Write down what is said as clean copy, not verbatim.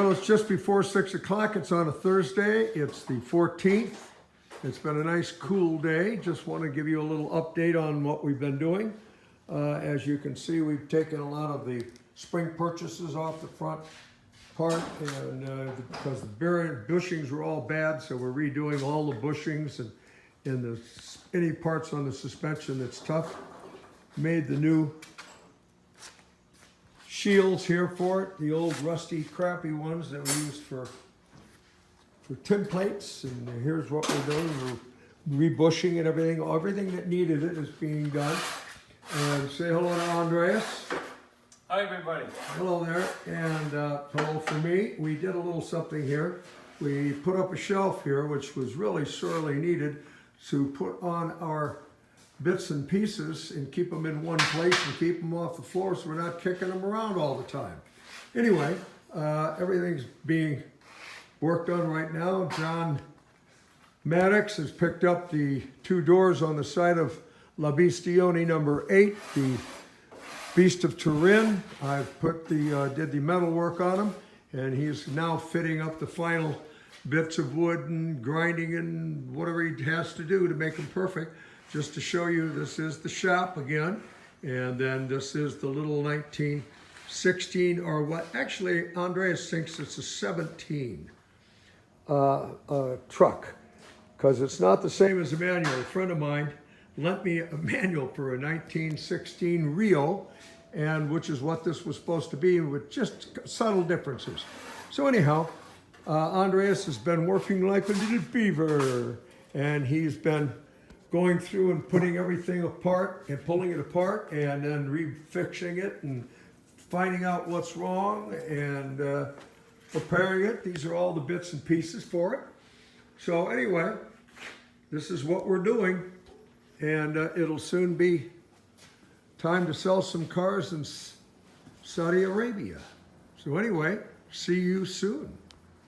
know it's just before 6 o'clock. It's on a Thursday. It's the 14th. It's been a nice cool day. Just want to give you a little update on what we've been doing. As you can see, we've taken a lot of the spring purchases off the front part, and because the bushings were all bad, so we're redoing all the bushings and any parts on the suspension that's tough. Made the new shields here for it, the old rusty crappy ones that we used for tin plates, and here's what we're doing. We're rebushing and everything that needed it is being done. And say hello to Andreas. Hi everybody. Hello there, and hello for me. We did a little something here. We put up a shelf here, which was really sorely needed, to put on our bits and pieces and keep them in one place and keep them off the floor so we're not kicking them around all the time. Anyway, everything's being worked on right now. John Maddox has picked up the two doors on the side of La Bestione number 8, the Beast of Turin. I've did the metal work on them, and he's now fitting up the final bits of wood and grinding and whatever he has to do to make them perfect. Just to show you, this is the shop again, and then this is the little 1916, or what actually Andreas thinks it's a 17 truck, because it's not the same as a manual. A friend of mine lent me a manual for a 1916 REO, and which is what this was supposed to be, with just subtle differences. So anyhow, Andreas has been working like a little beaver, and he's been going through and putting everything apart and pulling it apart and then refixing it and finding out what's wrong and preparing it. These are all the bits and pieces for it. So anyway, this is what we're doing, and it'll soon be time to sell some cars in Saudi Arabia. So anyway, see you soon.